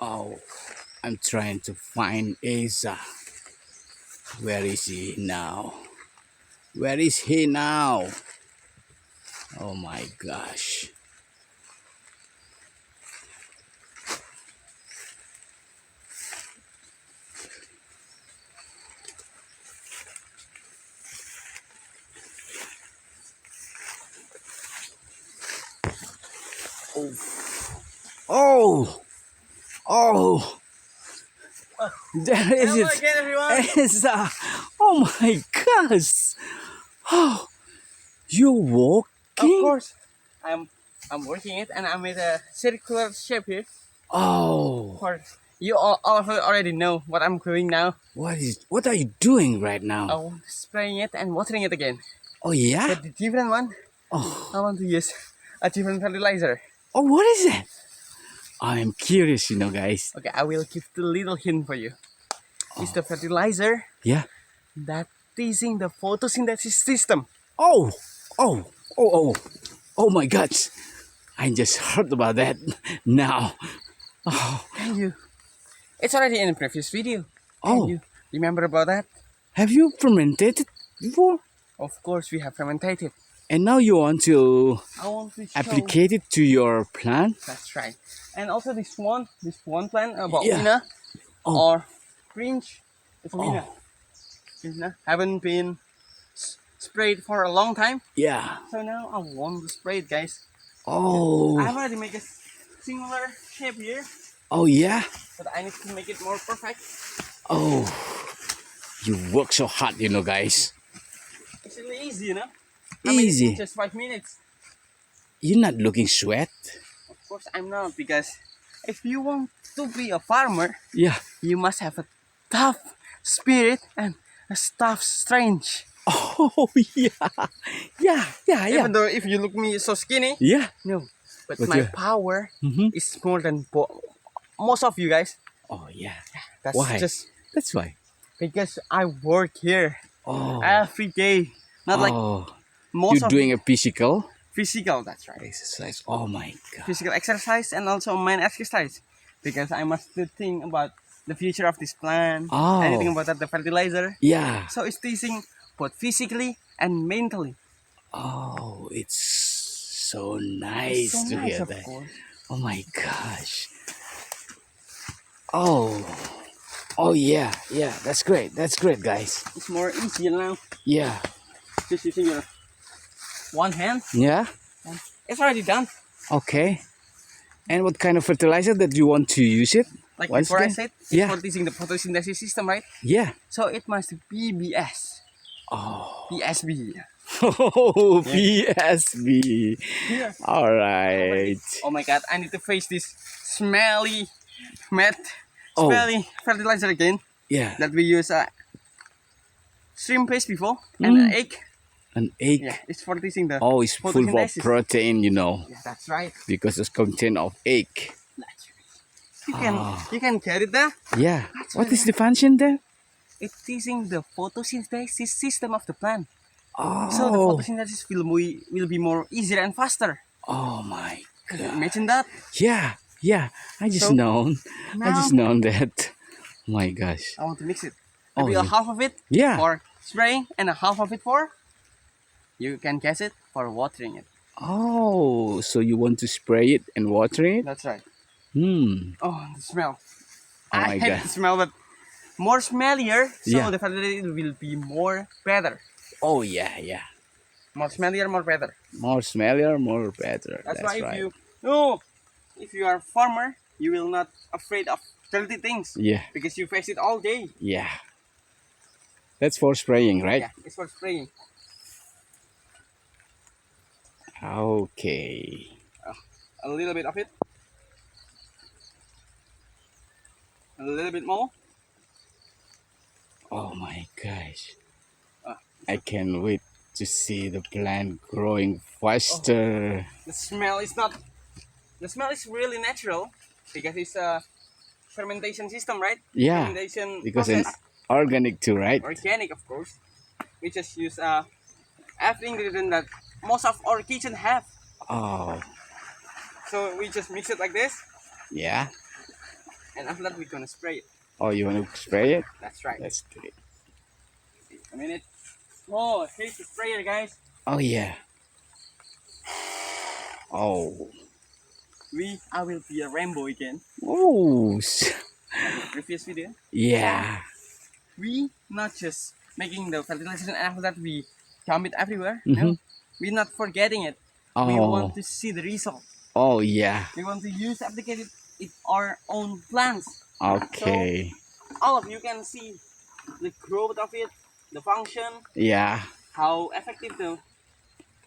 Oh, I'm trying to find Asa. Where is he now? Where is he now? Oh my gosh. Oh, oh, oh, there is Hello it. again, everyone. Asa. Oh my gosh. Oh, you're Of walking? course, I'm working it, and I made a circular shape here. Oh, For you all of you already know what I'm doing now. what are you doing right I now? want spraying it and watering it again. Oh yeah? But the different one, Oh, I want to use a different fertilizer. oh, what is it? I'm curious, guys. Okay, I will give the little hint for you. It's Oh, the fertilizer yeah. that teasing the photosynthesis system. Oh, oh, oh, oh, oh my God! I just heard about that now. Oh, Can you? It's already in the previous video. Can oh, you remember about that? have you fermented it before? Of course, we have fermented it. And now you want to I want to show. applicate it to your plant? That's right. And also this one plant about Yeah. Wina Oh, or Fringe. It's Wina. oh, Wina. Haven't been sprayed for a long time. yeah. So now I want to spray it, guys. Oh, I've already made a similar shape here, oh yeah. but I need to make it more perfect. Oh, you work so hard, guys. It's really easy, I made it Easy. in just 5 minutes. You're not looking sweat. Of course, I'm not, because if you want to be a farmer, Yeah. you must have a tough spirit and a tough strength. Oh yeah. Yeah. Yeah. Yeah. Even though if you look me so skinny, Yeah. no, but But my yeah. power Mm-hmm. is more than most of you guys. Oh yeah. That's Why? just That's why. because I work here Oh. every day. Not like Oh. most You're of doing a physical physical. That's right, exercise. Oh my God. physical exercise and also mind exercise, because I must to think about the future of this plant. Oh. Anything about that, the fertilizer. Yeah. So it's teaching both physically and mentally. Oh, it's so It's nice so to nice, hear of that. course. Oh my gosh. Oh. Oh yeah. Yeah. That's great. That's great, guys. It's more easier now. Yeah. Just using your one hand. Yeah. It's already done. Okay. And what kind of fertilizer that you want to use it? Like Once before I again? said, it's Yeah. for teaching the photosynthesis system, right? Yeah. So it must be BS. Oh. PSB. Oh, PSB. Yeah. All right. Oh my god, I need to face this smelly, Oh. smelly fertilizer again Yeah. that we use shrimp paste before and an egg. An egg. Yeah, it's for teaching the Oh, it's full of photosynthesis. protein, Yeah, that's right. because it's content of egg. That's right. You can get it there. Yeah. That's What right. is the function there? It's teaching the photosynthesis system of the plant. Oh. So the photosynthesis will be more easier and faster. Oh my Can you God. imagine that? Yeah. Yeah. I just So, known. I now- just known that. Oh my gosh. I want to mix it. Oh, Maybe a yeah. half of it Yeah. for spraying and a half of it for, you can guess it, for watering it. Oh, so you want to spray it and water it? That's right. Hmm. Oh, the smell. Oh I my hate God. the smell, but more smellier, so Yeah. the fertilizer will be more better. Oh yeah, yeah. More smellier, more better. More smellier, more better. That's, That's why right. if you are a farmer, you will not afraid of dirty things, Yeah, because you face it all day. yeah. That's for spraying, right? Yeah, it's for spraying. Okay. A little bit of it. A little bit more. Oh my gosh. Ah. I can't wait to see the plant growing faster. The smell is not. The smell is really natural, because it's a fermentation system, right? Yeah, Fermentation because process. it's organic too, right? Organic, of course. We just use every ingredient that most of our kitchen have. Oh, So we just mix it like this. yeah. and after that we're gonna spray it. Oh, you want to spray it? That's right. Let's do it. A minute. Oh, here's the sprayer, guys. Oh yeah. Oh. I will be a rainbow again. Oh. Like the previous video. Yeah. We not just making the fertilizer and after that we dump it everywhere. Mm-hmm. No, we're not forgetting it. We Oh. want to see the result. Oh yeah. We want to use applicate it in our own plants. Okay. So all of you can see the growth of it, the function, Yeah. how effective the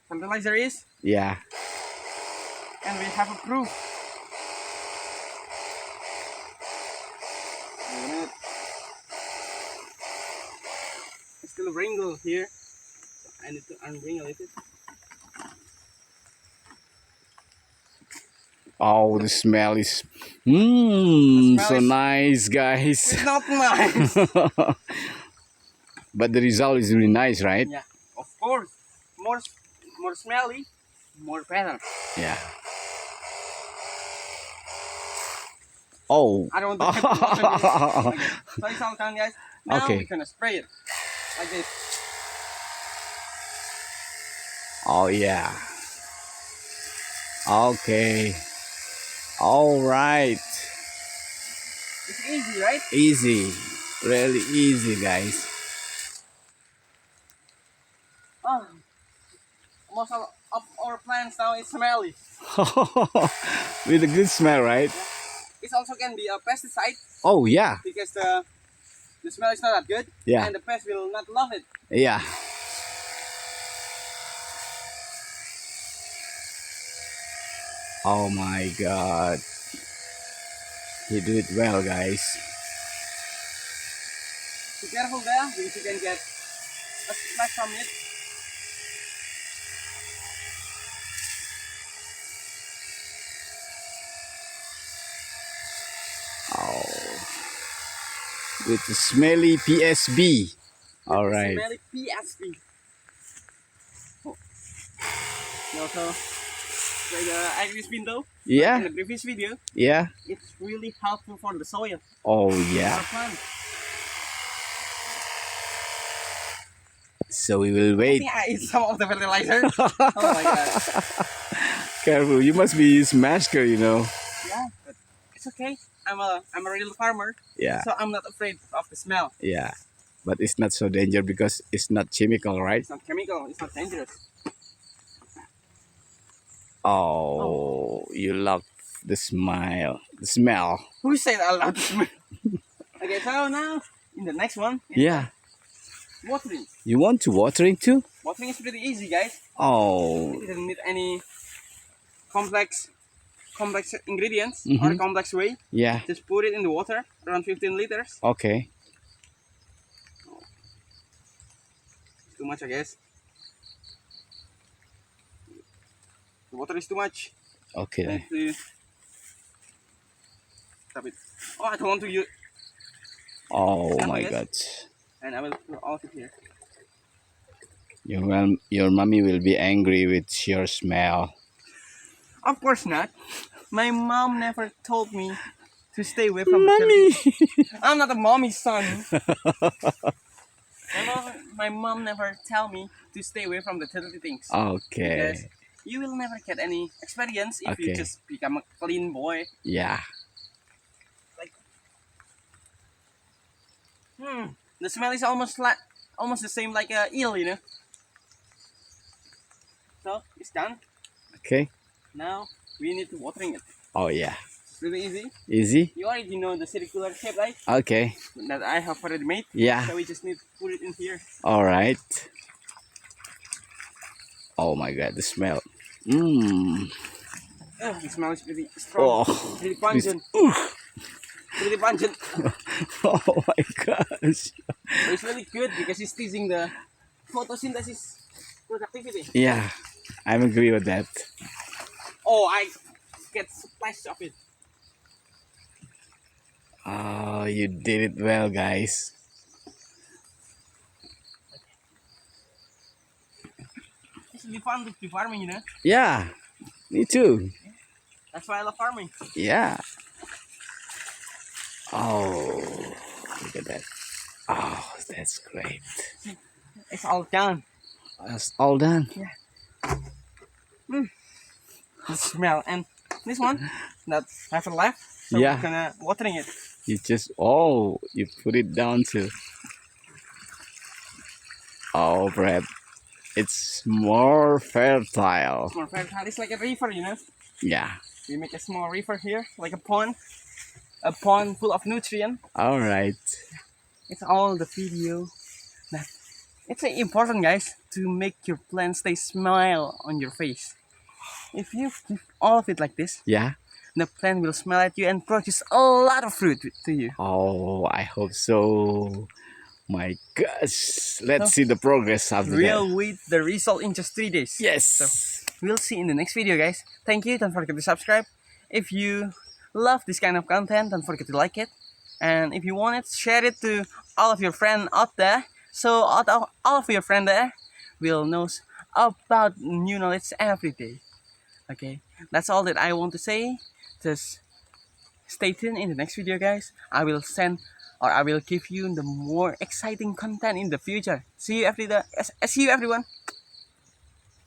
fertilizer is, Yeah. and we have a proof. Wait a minute. It's still a wrinkle here. I need to unwrinkle it. Oh, the smell is smell so is- nice, guys. It's not nice. But the result is really nice, right? Yeah, of course. More smelly, more better. Yeah. Oh. I don't want to get too much of it. Okay, so it's all done, guys. Now Okay. we're gonna spray it like this. Oh yeah. Okay. All right. It's easy, right? Easy. Really easy, guys. Oh, most of our plants now is smelly. With a good smell, right? It also can be a pesticide Oh yeah. because the smell is not that good, Yeah. and the pest will not love it. Yeah. Oh my god. You do it well, guys. Be careful there because you can get a smack from it. Oh. With the smelly PSB. All right. Smelly PSP. Oh. You also spray the iris window. In Yeah. the previous video, Yeah. it's really helpful for the soil. Oh For yeah. plants. So we will I wait. think I ate some of the fertilizer. Oh my god. Careful. You must be his masker, you know. Yeah, but it's okay. I'm a real farmer, Yeah. so I'm not afraid of the smell. Yeah. But it's not so dangerous because it's not chemical, right? It's not chemical. It's not dangerous. Oh, you love the smile. The smell. Who said I love the smell? Okay, so now in the next one, Yeah. watering. You want to watering too? Watering is pretty easy, guys. Oh. It doesn't need any complex ingredients or Mhm. complex way. Yeah. Just put it in the water, around 15 liters. Okay. Too much, I guess. The water is too much. I Okay. need to stop it. Oh, I don't want to use, Oh Stop, I my guess. god. and I will put all of it here. Your mommy will be angry with your smell. Of course not. My mom never told me to stay away from the Mommy. I'm not a mommy's son. My mom never tell me to stay away from the dirty things. Okay. Because you will never get any experience if you Okay. just become a clean boy. Yeah. The smell is almost the same like a eel, you know. So it's done. Okay. Now we need to watering it. Oh yeah. It's really easy. Easy. You already know the circular shape, right? Okay. That I have already made. Yeah. So we just need to put it in here. All right. Oh my god, the smell. Mmm. The smell is pretty strong. Oh. Pretty pungent. Pretty pungent. Oh my gosh. But it's really good because it's teasing the photosynthesis productivity. Yeah, I agree with that. Oh, I get splash of it. Oh, you did it well, guys. It's really fun to do farming, you know. Yeah, me too. That's why I love farming. Yeah. Oh, look at that. Oh, that's great. It's all done. That's all done. The smell. And this one that have left, so Yeah. we're gonna watering it. You just, you put it down to, oh, Brad, it's more fertile. More fertile. It's like a river, you know. Yeah. We make a small river here, like a pond full of nutrient. All right. It's all the video. That it's important, guys, to make your plant stay smile on your face. If you give all of it like this, Yeah. the plant will smile at you and produce a lot of fruit to you. Oh, I hope so. My gosh. Let's So, see the progress after that. We'll wait the result in just 3 days. Yes. So we'll see in the next video, guys. Thank you. Don't forget to subscribe. If you love this kind of content, don't forget to like it. And if you want it, share it to all of your friends out there. So all of your friends there will know about new knowledge every day. Okay, that's all that I want to say. Just stay tuned in the next video, guys. I will give you the more exciting content in the future. See you everyone.